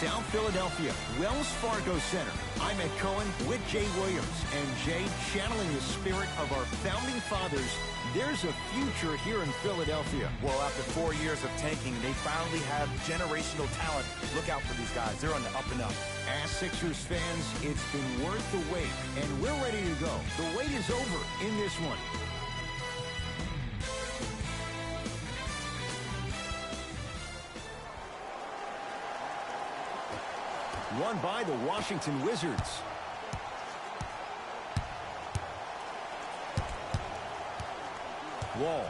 South Philadelphia, Wells Fargo Center. I'm Ed Cohen with Jay Williams. And Jay, channeling the spirit of our founding fathers, there's a future here in Philadelphia. Well, after 4 years of tanking, they finally have generational talent. Look out for these guys. They're on the up and up. As Sixers fans, it's been worth the wait, and we're ready to go. The wait is over in this one. Won by the Washington Wizards. Wall.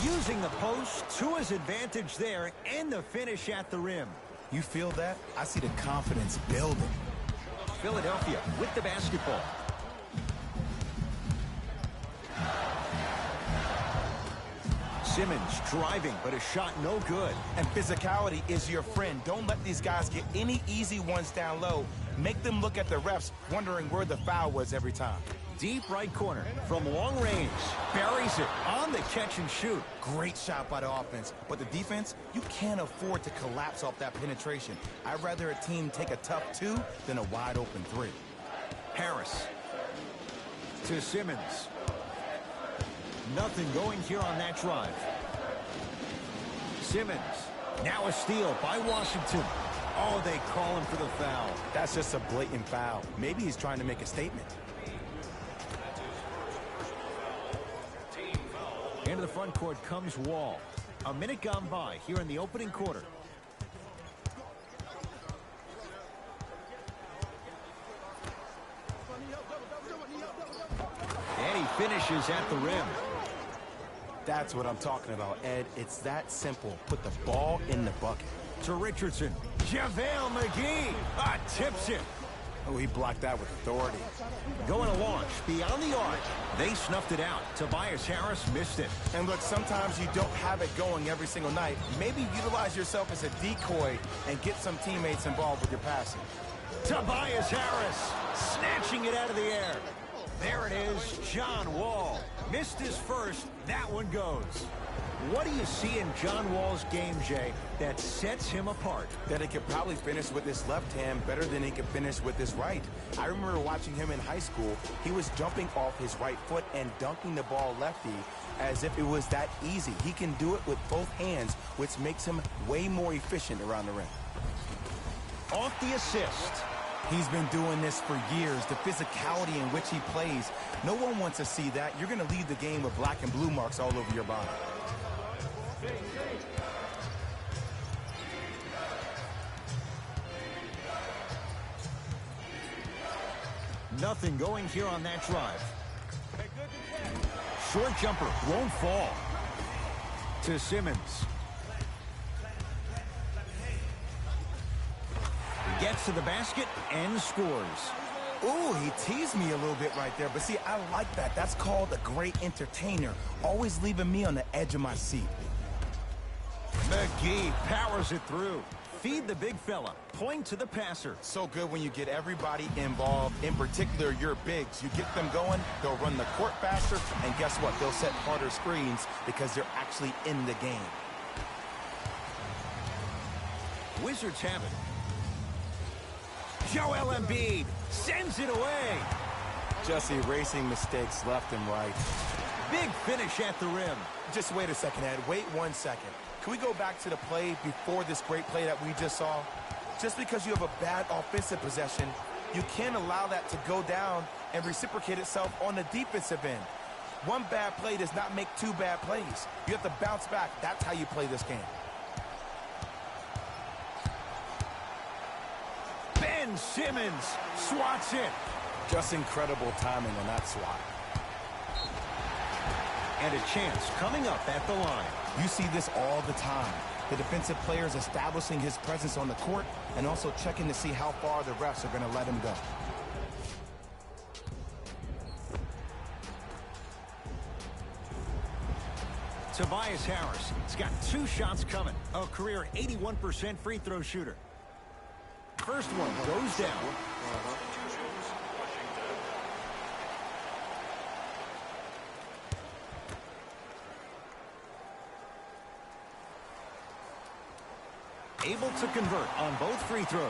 Using the post to his advantage there, and the finish at the rim. You feel that? I see the confidence building. Philadelphia with the basketball. Simmons driving, but a shot no good. And physicality is your friend. Don't let these guys get any easy ones down low. Make them look at the refs, wondering where the foul was every time. Deep right corner from long range. Buries it on the catch and shoot. Great shot by the offense. But the defense, you can't afford to collapse off that penetration. I'd rather a team take a tough two than a wide open three. Harris to Simmons. Nothing going here on that drive. Simmons. Now a steal by Washington. Oh, they call him for the foul. That's just a blatant foul. Maybe he's trying to make a statement. Into the front court comes Wall. A minute gone by here in the opening quarter. And he finishes at the rim. That's what I'm talking about, Ed. It's that simple. Put the ball in the bucket. To Richardson. JaVale McGee tips it. Oh, he blocked that with authority. Going to launch beyond the arc. They snuffed it out. Tobias Harris missed it. And look, sometimes you don't have it going every single night. Maybe utilize yourself as a decoy and get some teammates involved with your passing. Tobias Harris snatching it out of the air. There it is, John Wall. Missed his first. That one goes. What do you see in John Wall's game, Jay, that sets him apart? That he could probably finish with his left hand better than he could finish with his right. I remember watching him in high school. He was jumping off his right foot and dunking the ball lefty as if it was that easy. He can do it with both hands, which makes him way more efficient around the rim. Off the assist. He's been doing this for years, the physicality in which he plays. No one wants to see that. You're going to leave the game with black and blue marks all over your body. Nothing going here on that drive. Short jumper won't fall. To Simmons. Gets to the basket and scores. Ooh, he teased me a little bit right there. But see, I like that. That's called a great entertainer. Always leaving me on the edge of my seat. McGee powers it through. Feed the big fella. Point to the passer. So good when you get everybody involved, in particular your bigs. You get them going, they'll run the court faster, and guess what? They'll set harder screens because they're actually in the game. Wizards have it. Joel Embiid sends it away. Just erasing mistakes left and right. Big finish at the rim. Just wait a second, Ed. Wait 1 second. Can we go back to the play before this great play that we just saw? Just because you have a bad offensive possession, you can't allow that to go down and reciprocate itself on the defensive end. One bad play does not make two bad plays. You have to bounce back. That's how you play this game. Ben Simmons swats it. Just incredible timing on that swat. And a chance coming up at the line. You see this all the time. The defensive players establishing his presence on the court and also checking to see how far the refs are going to let him go. Tobias Harris has got 2 shots coming. A career 81% free throw shooter. First one goes down. able to convert on both free throws.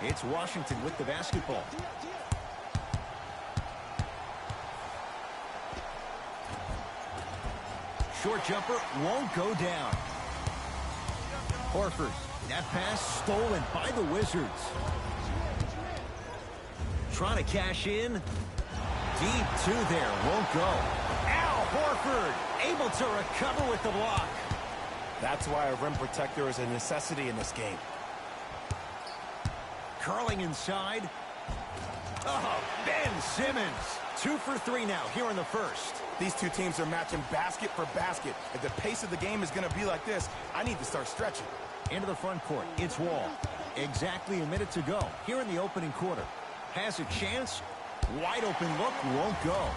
It's Washington with the basketball. Short jumper won't go down. Horford, that pass stolen by the Wizards. Trying to cash in. Deep two there, won't go. Al Horford able to recover with the block. That's why a rim protector is a necessity in this game. Curling inside. Oh, Ben Simmons. 2 for 3 now here in the first. These two teams are matching basket for basket. If the pace of the game is going to be like this, I need to start stretching. Into the front court, it's Wall. Exactly a minute to go here in the opening quarter. Has a chance. Wide open look, won't go.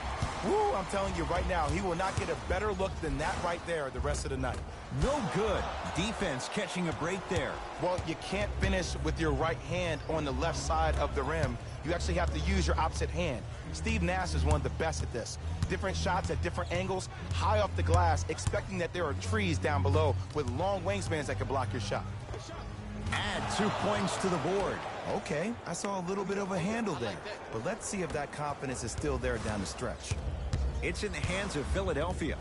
Woo, I'm telling you right now, he will not get a better look than that right there the rest of the night. No good. Defense catching a break there. Well, you can't finish with your right hand on the left side of the rim. You actually have to use your opposite hand. Steve Nash is one of the best at this. Different shots at different angles, high off the glass, expecting that there are trees down below with long wingspans that can block your shot. Add 2 points to the board. Okay, I saw a little bit of a handle there, but let's see if that confidence is still there down the stretch. It's in the hands of Philadelphia.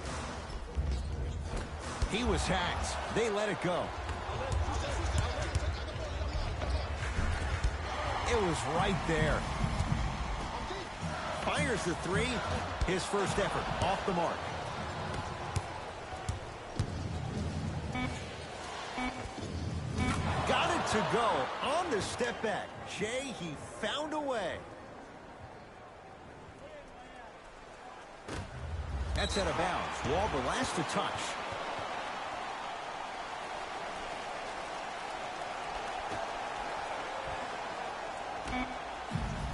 He was hacked. They let it go. It was right there. Fires the three. His first effort off the mark. Got it to go on the step back. Jay, he found a way. That's out of bounds. Wall the last to touch.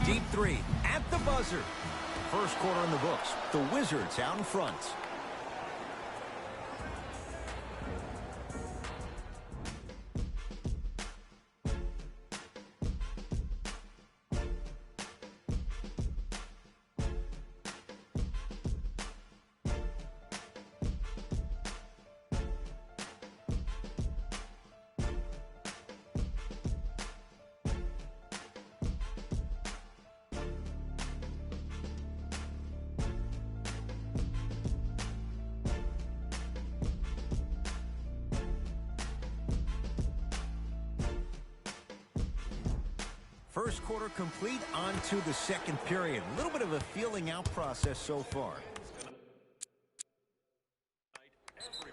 Deep three at the buzzer. First quarter in the books. The Wizards out in front. First quarter complete, on to the second period. A little bit of a feeling out process so far.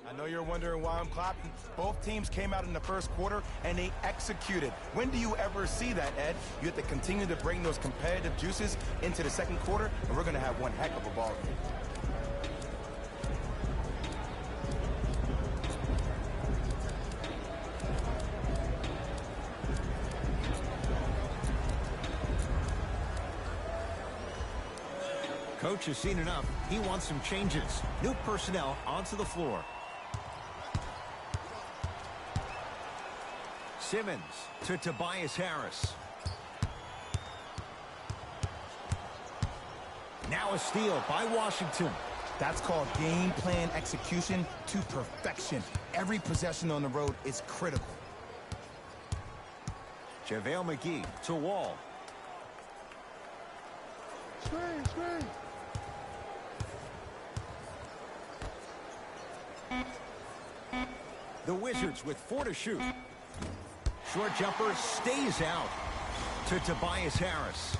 I know you're wondering why I'm clapping. Both teams came out in the first quarter and they executed. When do you ever see that, Ed? You have to continue to bring those competitive juices into the second quarter, and we're going to have one heck of a ball game. Coach has seen enough. He wants some changes. New personnel onto the floor. Simmons to Tobias Harris. Now a steal by Washington. That's called game plan execution to perfection. Every possession on the road is critical. JaVale McGee to Wall. Screen. The Wizards with 4 to shoot. Short jumper stays out to Tobias Harris.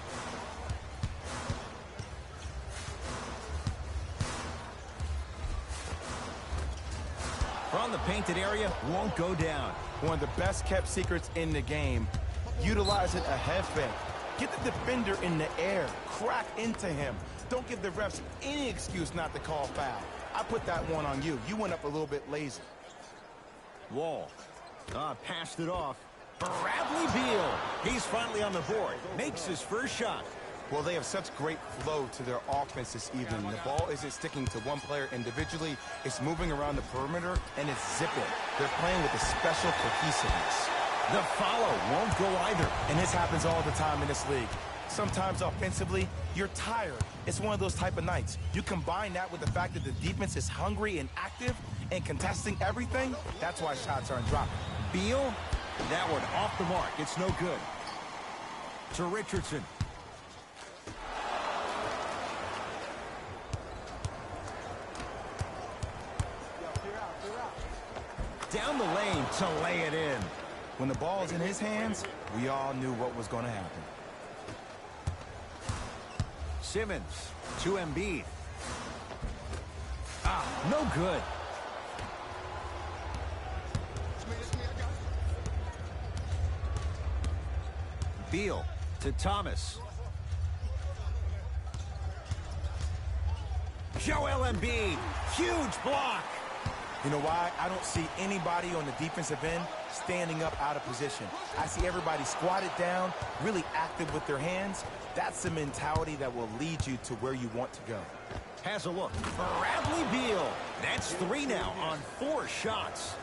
From the painted area, won't go down. One of the best kept secrets in the game. Utilizing a head fake. Get the defender in the air. Crack into him. Don't give the refs any excuse not to call foul. I put that one on you. You went up a little bit lazy. Wall. Passed it off. Bradley Beal. He's finally on the board. Makes his first shot. Well, they have such great flow to their offense this evening. The ball isn't sticking to one player individually. It's moving around the perimeter, and it's zipping. They're playing with a special cohesiveness. The follow won't go either. And this happens all the time in this league. Sometimes offensively, you're tired. It's one of those type of nights. You combine that with the fact that the defense is hungry and active and contesting everything, that's why shots aren't dropping. Beal, that one off the mark. It's no good. To Richardson. Down the lane to lay it in. When the ball's in his hands, we all knew what was going to happen. Simmons to Embiid. No good. Beal to Thomas. Joel Embiid, huge block. You know why? I don't see anybody on the defensive end standing up out of position. I see everybody squatted down, really active with their hands. That's the mentality that will lead you to where you want to go. Has a look. Bradley Beal. That's 3 now on 4 shots.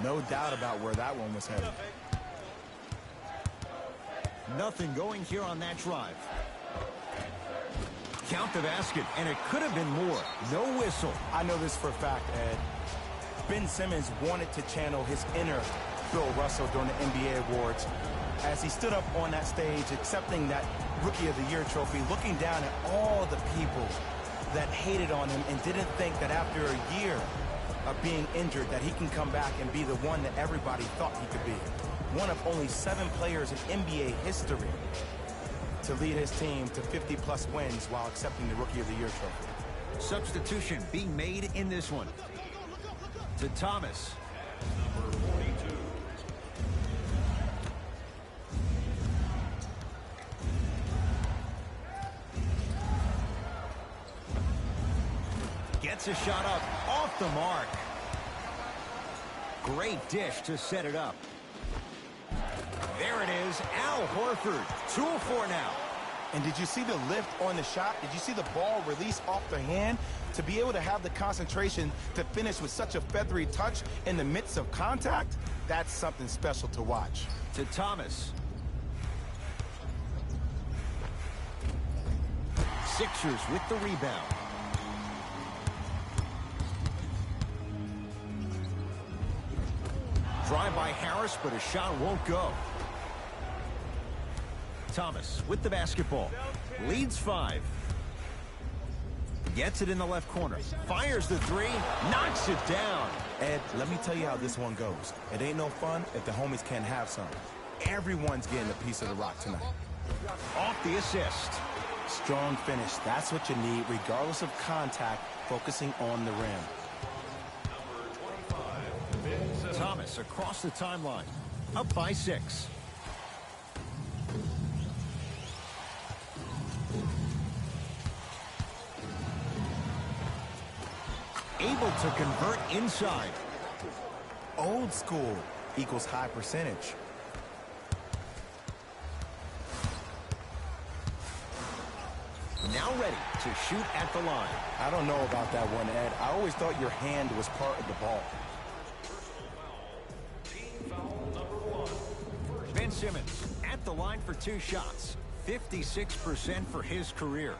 No doubt about where that one was headed. Nothing going here on that drive. Count the basket, and it could have been more. No whistle. I know this for a fact, Ed. Ben Simmons wanted to channel his inner Bill Russell during the NBA awards as he stood up on that stage accepting that Rookie of the Year trophy, looking down at all the people that hated on him and didn't think that after a year of being injured that he can come back and be the one that everybody thought he could be. One of only 7 players in NBA history to lead his team to 50-plus wins while accepting the Rookie of the Year trophy. Substitution being made in this one. To Thomas. Gets a shot up off the mark. Great dish to set it up. There it is, Al Horford, 2 of 4 now. And did you see the lift on the shot? Did you see the ball release off the hand? To be able to have the concentration to finish with such a feathery touch in the midst of contact, that's something special to watch. To Thomas. Sixers with the rebound. Drive by Harris, but a shot won't go. Thomas with the basketball. Leads 5. Gets it in the left corner. Fires the 3. Knocks it down. Ed, let me tell you how this one goes. It ain't no fun if the homies can't have some. Everyone's getting a piece of the rock tonight. Off the assist. Strong finish. That's what you need, regardless of contact, focusing on the rim. Thomas across the timeline. Up by 6. Able to convert inside. Old school equals high percentage. Now ready to shoot at the line. I don't know about that one, Ed. I always thought your hand was part of the ball. Ben Simmons at the line for 2 shots. 56% for his career.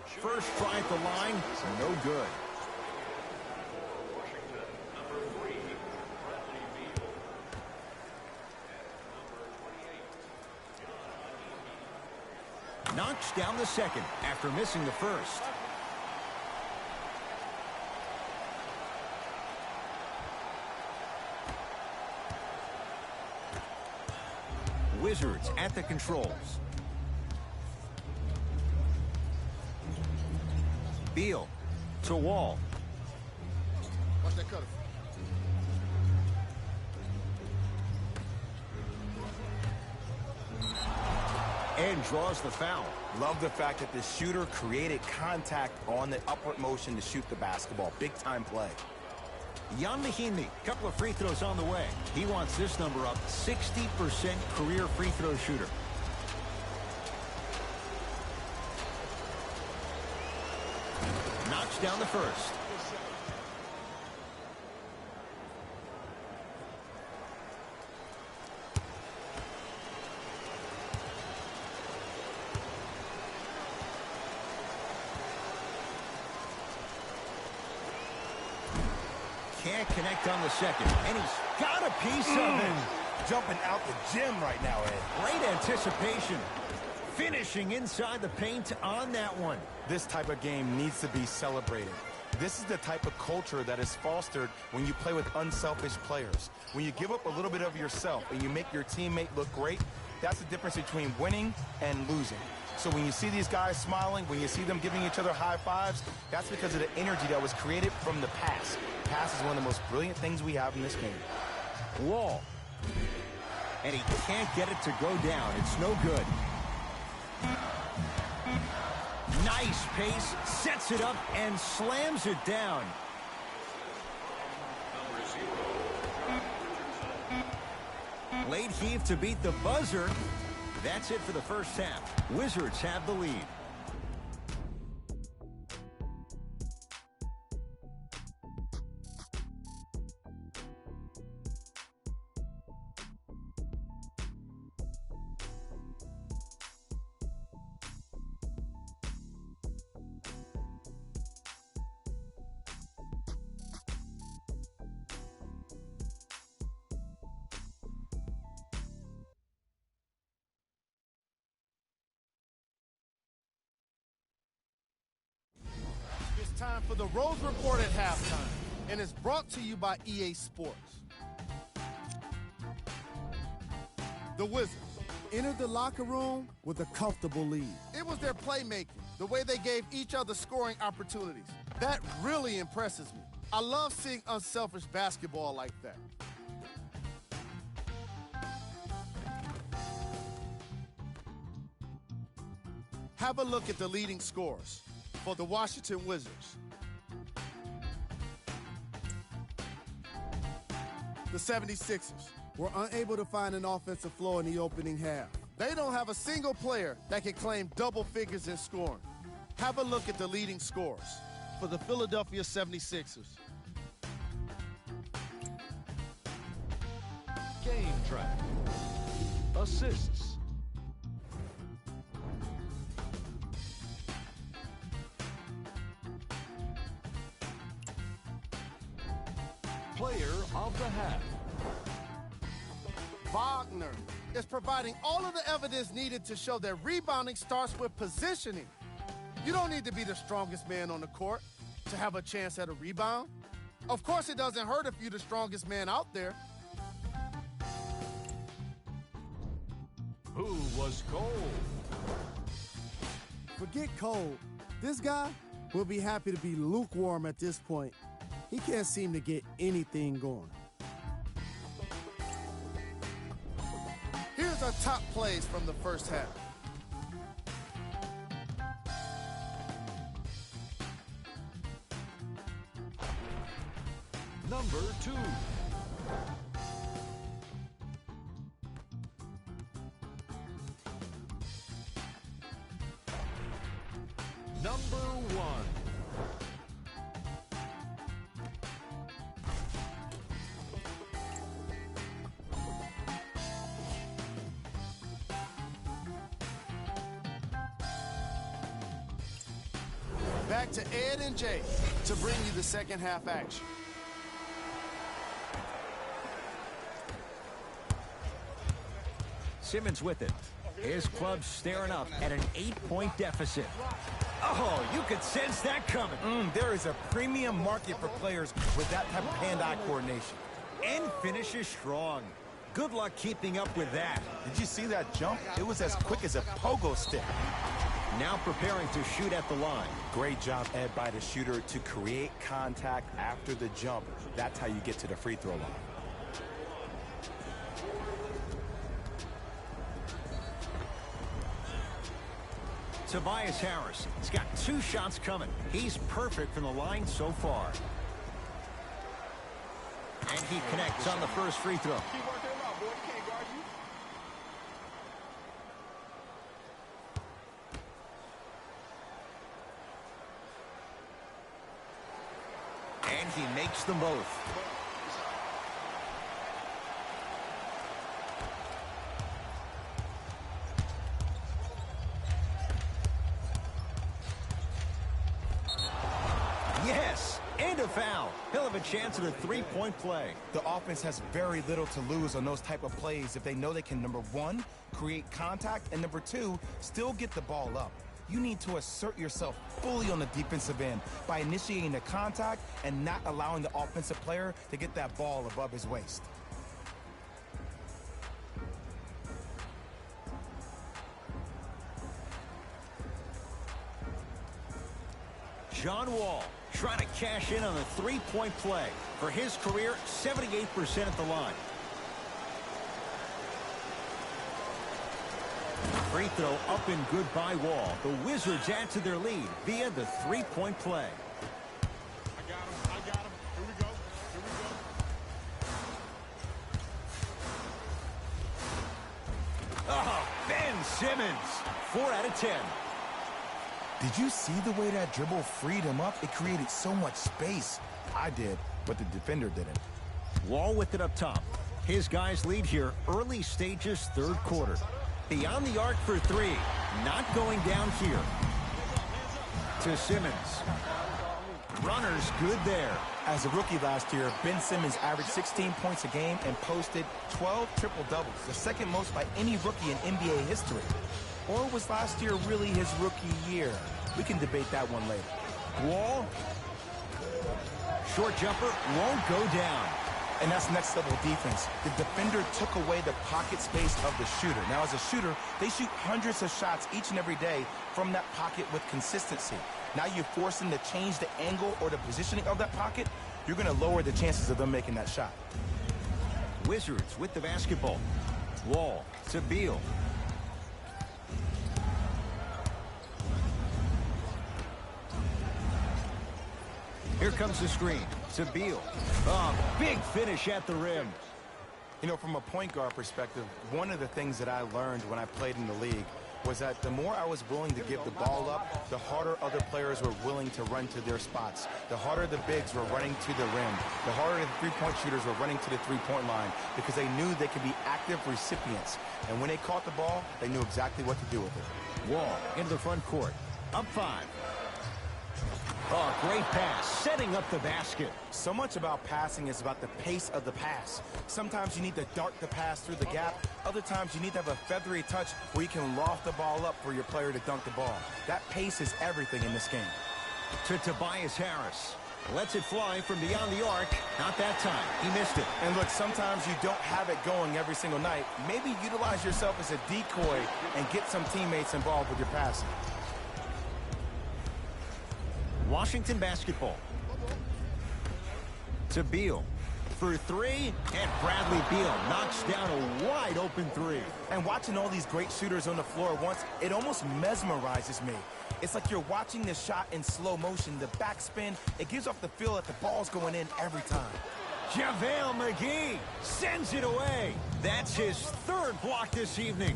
First try at the line, no good. Knocks down the second after missing the first. Wizards at the controls. Beal to Wall. Watch that cutter. And draws the foul. Love the fact that the shooter created contact on the upward motion to shoot the basketball. Big time play. Ian Mahinmi, couple of free throws on the way. He wants this number up. 60% career free throw shooter. Knocks down the first. can't connect on the second, and he's got a piece of it. Jumping out the gym right now, Ed. Great anticipation. Finishing inside the paint on that one. This type of game needs to be celebrated. This is the type of culture that is fostered when you play with unselfish players. When you give up a little bit of yourself and you make your teammate look great, that's the difference between winning and losing. So when you see these guys smiling, when you see them giving each other high fives, that's because of the energy that was created from the pass. Pass is one of the most brilliant things we have in this game. Wall. And he can't get it to go down. It's no good. Nice pace, sets it up, and slams it down. Late heave to beat the buzzer. That's it for the first half. Wizards have the lead. Time for the Rose Report at halftime, and it's brought to you by EA Sports. The Wizards entered the locker room with a comfortable lead. It was their playmaking, the way they gave each other scoring opportunities. That really impresses me. I love seeing unselfish basketball like that. Have a look at the leading scorers for the Washington Wizards. The 76ers were unable to find an offensive flow in the opening half. They don't have a single player that can claim double figures in scoring. Have a look at the leading scorers for the Philadelphia 76ers. Game track. Assists. Player of the half. Wagner is providing all of the evidence needed to show that rebounding starts with positioning. You don't need to be the strongest man on the court to have a chance at a rebound. Of course, it doesn't hurt if you're the strongest man out there. Who was cold? Forget cold. This guy will be happy to be lukewarm at this point. He can't seem to get anything going. Here's our top plays from the first half. Number 2. Number 1. Back to Ed and Jay to bring you the second half action. Simmons with it. His club's staring up at an 8-point deficit. Oh, you could sense that coming. There is a premium market for players with that type of hand-eye coordination. And finishes strong. Good luck keeping up with that. Did you see that jump? It was as quick as a pogo stick. Now preparing to shoot at the line. Great job, Ed, by the shooter to create contact after the jump. That's how you get to the free throw line. Tobias Harris. He's got 2 shots coming. He's perfect from the line so far. And he connects on the first free throw. Keep working him out, boy. He can't guard you. And he makes them both. Yes, And a foul. He'll have a chance at a three-point play. The offense has very little to lose on those type of plays if they know they can, number one, create contact, and number two, still get the ball up. You need to assert yourself fully on the defensive end by initiating the contact and not allowing the offensive player to get that ball above his waist. John Wall trying to cash in on a three-point play. For his career, 78% at the line. Free throw up and good by Wall. The Wizards add to their lead via the three-point play. I got him. Here we go. Oh, Ben Simmons. 4 out of 10. Did you see the way that dribble freed him up? It created so much space. I did, but the defender didn't. Wall with it up top. His guys lead here early stages, third quarter. Beyond the arc for three. Not going down here. To Simmons. Runners good there. As a rookie last year, Ben Simmons averaged 16 points a game and posted 12 triple-doubles, the second most by any rookie in NBA history. Or was last year really his rookie year? We can debate that one later. Wall. Short jumper won't go down. And that's next level defense. The defender took away the pocket space of the shooter. Now, as a shooter, they shoot hundreds of shots each and every day from that pocket with consistency. Now you force them to change the angle or the positioning of that pocket, you're going to lower the chances of them making that shot. Wizards with the basketball. Wall to Beal. Here comes the screen to Beal. Oh, big finish at the rim. You know, from a point guard perspective, one of the things that I learned when I played in the league was that the more I was willing to give the ball up, the harder other players were willing to run to their spots. The harder the bigs were running to the rim. The harder the three-point shooters were running to the three-point line because they knew they could be active recipients. And when they caught the ball, they knew exactly what to do with it. Wall into the front court. Up 5. Oh, great pass, setting up the basket. So much about passing is about the pace of the pass. Sometimes you need to dart the pass through the gap. Other times you need to have a feathery touch where you can loft the ball up for your player to dunk the ball. That pace is everything in this game. To Tobias Harris. Lets it fly from beyond the arc. Not that time. He missed it. And look, sometimes you don't have it going every single night. Maybe utilize yourself as a decoy and get some teammates involved with your passing. Washington basketball. To Beal. For 3, and Bradley Beal knocks down a wide open 3. And watching all these great shooters on the floor at once, it almost mesmerizes me. It's like you're watching the shot in slow motion. The backspin, it gives off the feel that the ball's going in every time. JaVale McGee sends it away. That's his 3rd block this evening.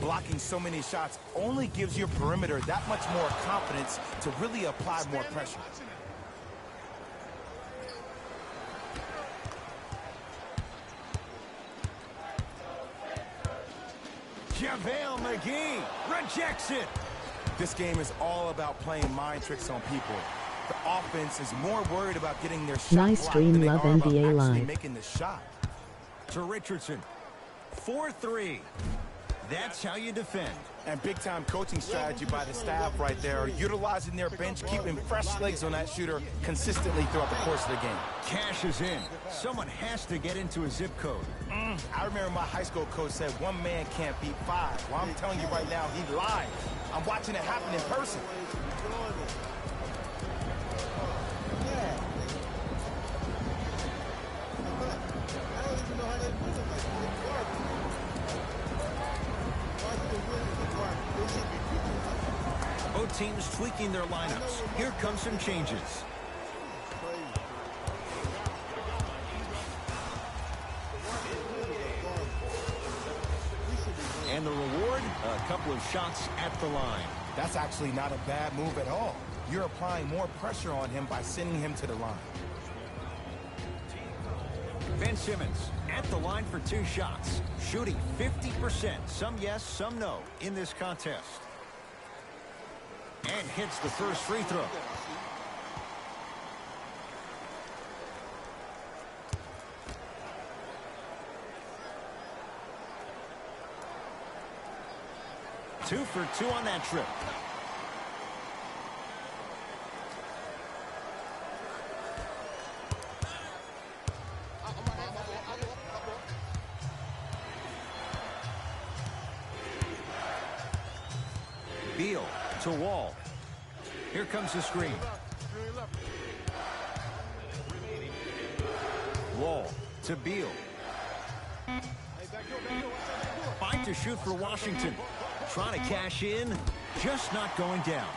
Blocking so many shots only gives your perimeter that much more confidence to really apply more pressure. JaVale McGee rejects it. This game is all about playing mind tricks on people. The offense is more worried about getting their shot Nice blocked stream, than they love are about NBA actually Live. making the shot. To Richardson. 4-3. That's how you defend. And big-time coaching strategy by the staff right there, utilizing their bench, keeping fresh legs on that shooter consistently throughout the course of the game. Cash is in. Someone has to get into a zip code. I remember my high school coach said one man can't beat 5. Well, I'm telling you right now, he lied. I'm watching it happen in person. Both teams tweaking their lineups. Here come some changes. And the reward, a couple of shots at the line. That's actually not a bad move at all. You're applying more pressure on him by sending him to the line. Ben Simmons at the line for 2 shots, shooting 50%. Some yes, some no in this contest. And hits the first free throw. 2 for 2 on that trip. Beal to Wall. Here comes the screen. Wall to Beal. Fight to shoot for Washington. Trying to cash in, just not going down.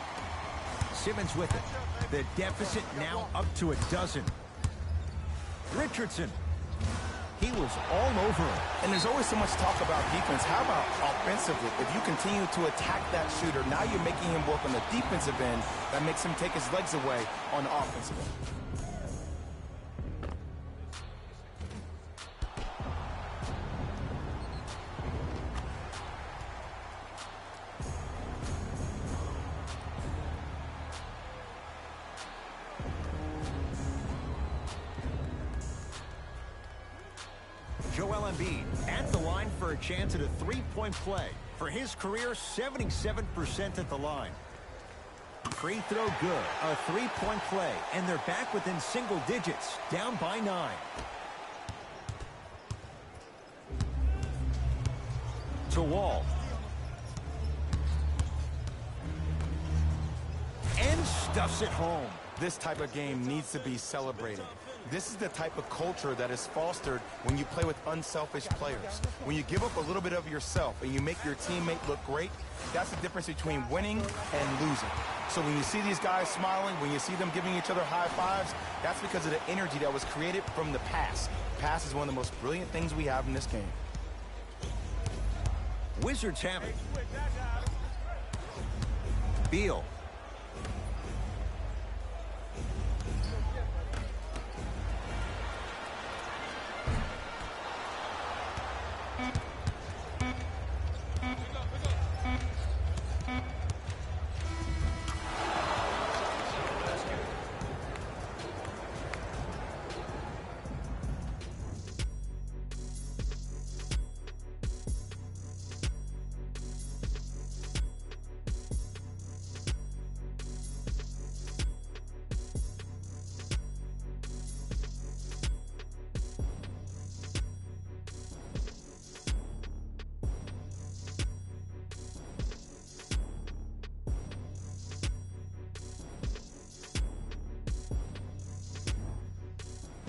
Simmons with it. The deficit now up to a dozen. Richardson. He was all over him. And there's always so much talk about defense. How about offensively? If you continue to attack that shooter, now you're making him work on the defensive end. That makes him take his legs away on the offensive end. Joel Embiid at the line for a chance at a three-point play. For his career, 77% at the line. Free throw good. A three-point play. And they're back within single digits. Down by 9. To Wall. And stuffs it home. This type of game needs to be celebrated. This is the type of culture that is fostered when you play with unselfish players. When you give up a little bit of yourself and you make your teammate look great, that's the difference between winning and losing. So when you see these guys smiling, when you see them giving each other high fives, that's because of the energy that was created from the pass. Pass is one of the most brilliant things we have in this game. Wizards have it. Beal.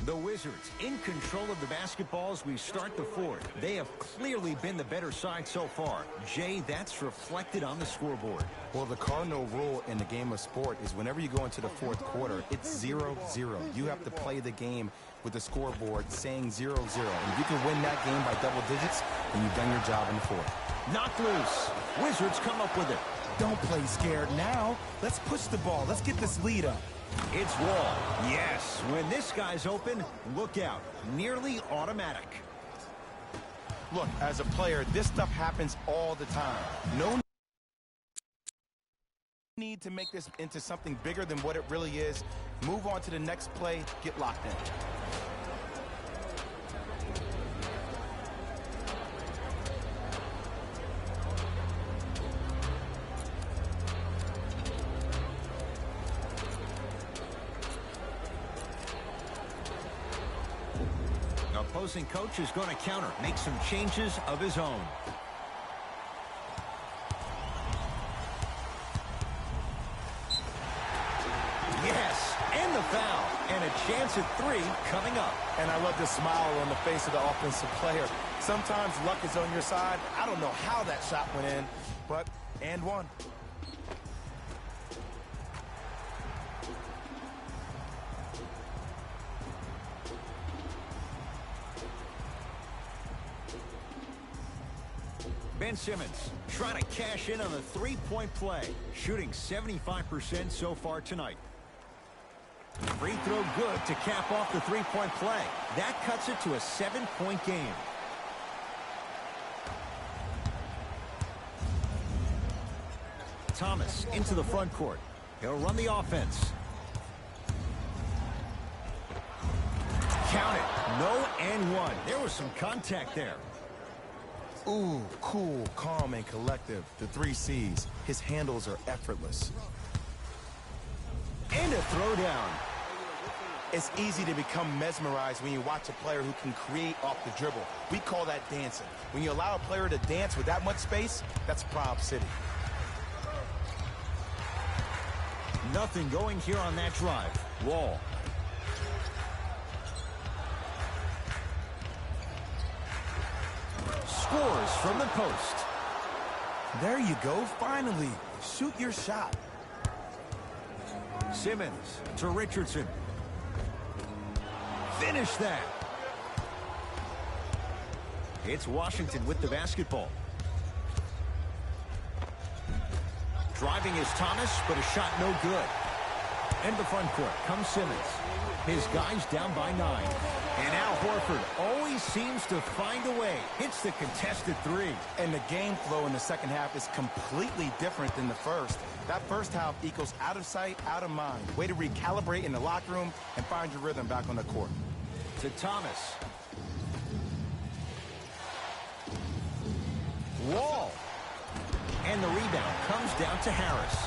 The Wizards in control of the basketball as we start the fourth. They have clearly been the better side so far. Jay, that's reflected on the scoreboard. Well, the cardinal rule in the game of sport is whenever you go into the fourth quarter, it's 0-0. You have to play the game with the scoreboard saying 0-0. And if you can win that game by double digits, then you've done your job in the fourth. Knocked loose. Wizards come up with it. Don't play scared now. Let's push the ball. Let's get this lead up. It's Wall. Yes, when this guy's open, look out. Nearly automatic. Look, as a player, this stuff happens all the time. No need to make this into something bigger than what it really is. Move on to the next play. Get locked in. Opposing coach is going to counter, make some changes of his own. Yes, and the foul, and a chance at 3 coming up. And I love the smile on the face of the offensive player. Sometimes luck is on your side. I don't know how that shot went in, but and one. Ben Simmons trying to cash in on the three-point play, shooting 75% so far tonight. Free throw good to cap off the three-point play. That cuts it to a 7-point game. Thomas into the front court. He'll run the offense. Count it. No and one. There was some contact there. Ooh, cool, calm, and collective. The 3 C's. His handles are effortless. And a throwdown. It's easy to become mesmerized when you watch a player who can create off the dribble. We call that dancing. When you allow a player to dance with that much space, that's Prob City. Nothing going here on that drive. Wall. Scores from the post. There you go, finally. Shoot your shot. Simmons to Richardson. Finish that. It's Washington with the basketball. Driving is Thomas, but a shot no good. In the front court comes Simmons. His guys down by 9. And Al Horford always seems to find a way. Hits the contested 3. And the game flow in the second half is completely different than the first. That first half equals out of sight, out of mind. Way to recalibrate in the locker room and find your rhythm back on the court. To Thomas. Wall. And the rebound comes down to Harris.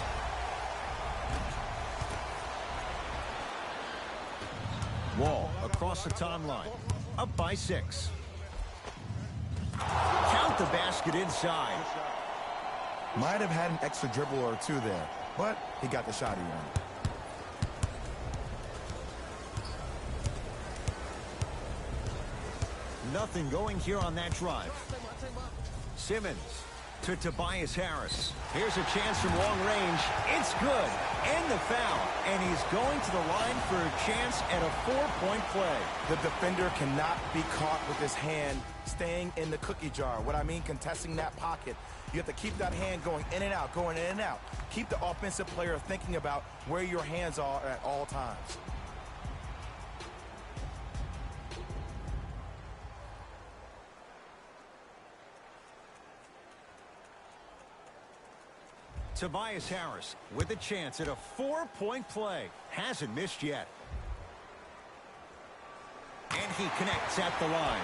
Wall across the timeline. Up by 6. Count the basket inside. Might have had an extra dribble or 2 there, but he got the shot he wanted. Nothing going here on that drive. Simmons to Tobias Harris. Here's a chance from long range. It's good. And the foul. And he's going to the line for a chance at a 4-point play. The defender cannot be caught with his hand staying in the cookie jar. What I mean, contesting that pocket. You have to keep that hand going in and out, going in and out. Keep the offensive player thinking about where your hands are at all times. Tobias Harris with a chance at a 4-point play. Hasn't missed yet. And he connects at the line.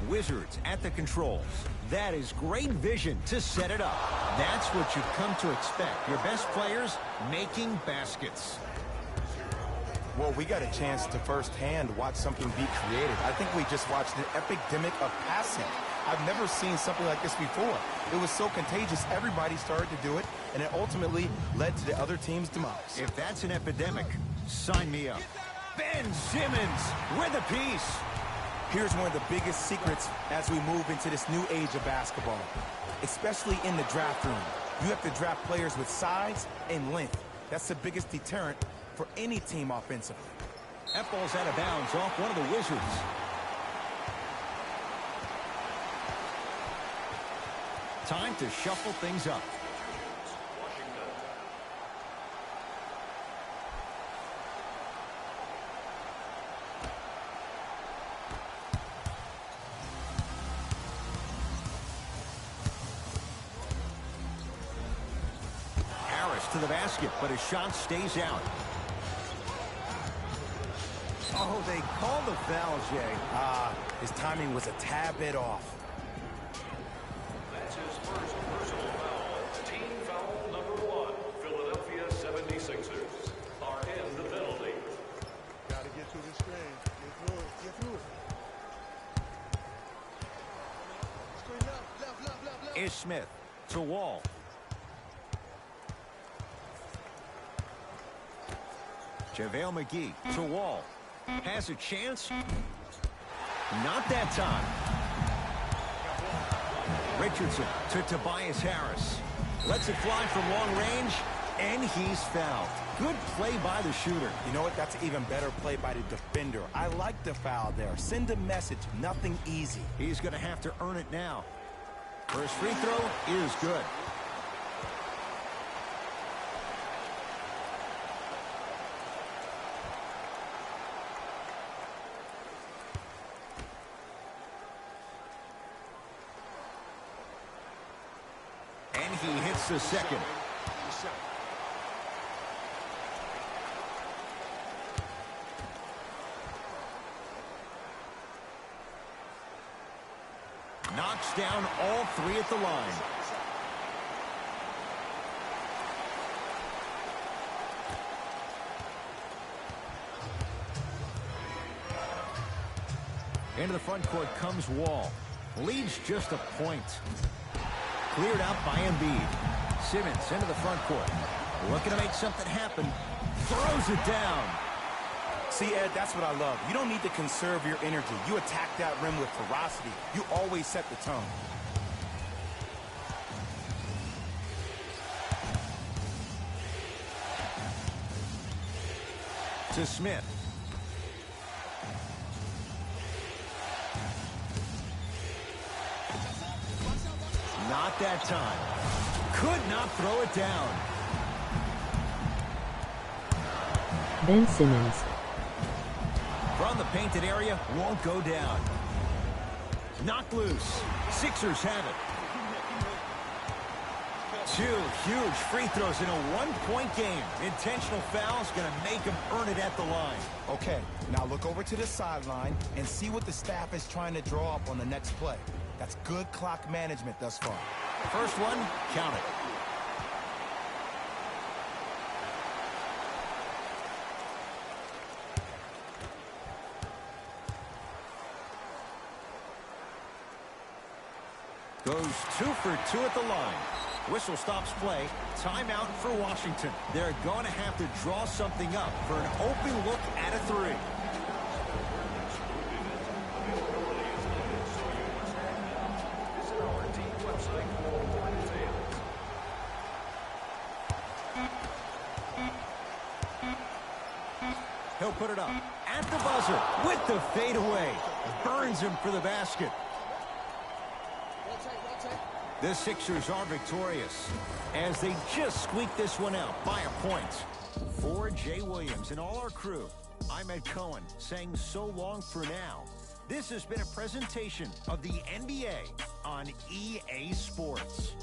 Wizards at the controls. That is great vision to set it up. That's what you've come to expect. Your best players making baskets. Well, we got a chance to firsthand watch something be created. I think we just watched an epidemic of passing. I've never seen something like this before. It was so contagious, everybody started to do it, and it ultimately led to the other team's demise. If that's an epidemic, sign me up. Ben Simmons with a piece. Here's one of the biggest secrets as we move into this new age of basketball, especially in the draft room. You have to draft players with size and length. That's the biggest deterrent for any team offensively. That ball's out of bounds off one of the Wizards. Time to shuffle things up. Harris to the basket, but his shot stays out. Oh, they called the foul, Jay. His timing was a tad bit off. That's his first personal foul. Team foul number 1. Philadelphia 76ers are in the penalty. Got to get to the screen. Get through it. Get through it. Screen left. Ish Smith to Wall. JaVale McGee to Wall. Has a chance. Not that time. Richardson to Tobias Harris. Lets it fly from long range, and he's fouled. Good play by the shooter. You know what? That's an even better play by the defender. I like the foul there. Send a message. Nothing easy. He's going to have to earn it now. First free throw is good. And he hits the second. Knocks down all three at the line. Into the front court comes Wall. Leads just a point. Cleared out by Embiid. Simmons into the front court. Looking to make something happen. Throws it down. See, Ed, that's what I love. You don't need to conserve your energy. You attack that rim with ferocity. You always set the tone. To Smith. Not that time. Could not throw it down. Ben Simmons. From the painted area, won't go down. Knocked loose. Sixers have it. 2 huge free throws in a one-point game. Intentional foul's going to make him earn it at the line. Okay, now look over to the sideline and see what the staff is trying to draw up on the next play. That's good clock management thus far. First one, count it. Goes 2 for 2 at the line. Whistle stops play. Timeout for Washington. They're going to have to draw something up for an open look at a three. He'll put it up at the buzzer with the fadeaway. Burns him for the basket. The Sixers are victorious as they just squeak this one out by a point. For Jay Williams and all our crew, I'm Ed Cohen saying so long for now. This has been a presentation of the NBA on EA Sports.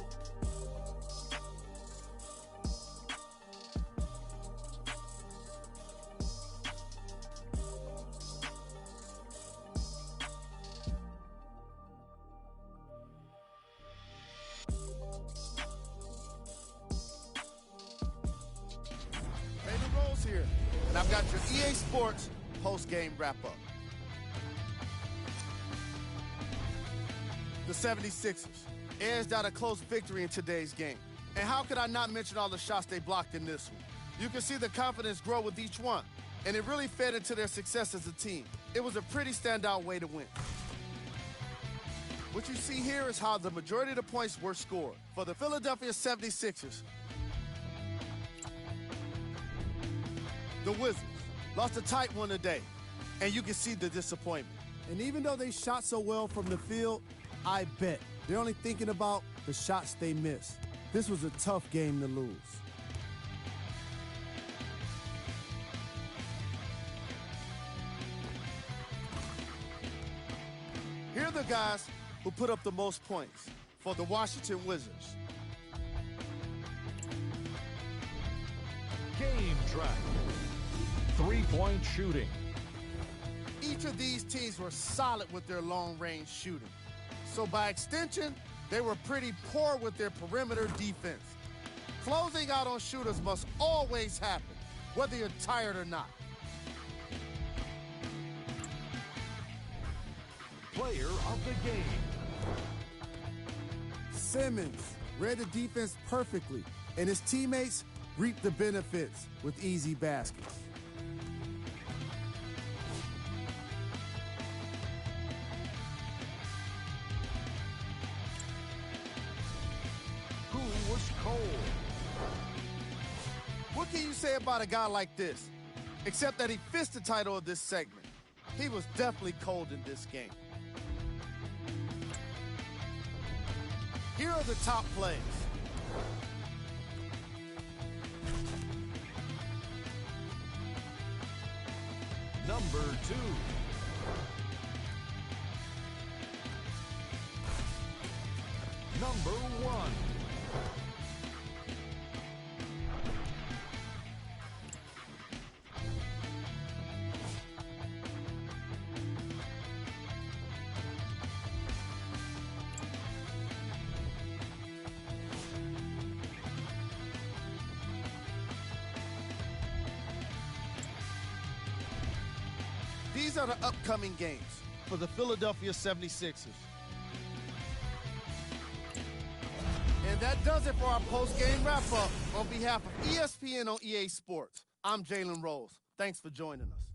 Here, and I've got your EA Sports post-game wrap-up. The 76ers edged out a close victory in today's game. And how could I not mention all the shots they blocked in this one? You can see the confidence grow with each one, and it really fed into their success as a team. It was a pretty standout way to win. What you see here is how the majority of the points were scored. For the Philadelphia 76ers, the Wizards lost a tight one today, and you can see the disappointment. And even though they shot so well from the field, I bet they're only thinking about the shots they missed. This was a tough game to lose. Here are the guys who put up the most points for the Washington Wizards. Game track. Three-point shooting. Each of these teams were solid with their long-range shooting. So by extension, they were pretty poor with their perimeter defense. Closing out on shooters must always happen, whether you're tired or not. Player of the game. Simmons read the defense perfectly, and his teammates reaped the benefits with easy baskets. Who was cold? What can you say about a guy like this? Except that he fits the title of this segment. He was definitely cold in this game. Here are the top plays. Number 2. Number 1. These are the upcoming games for the Philadelphia 76ers. And that does it for our post-game wrap-up. On behalf of ESPN on EA Sports, I'm Jalen Rose. Thanks for joining us.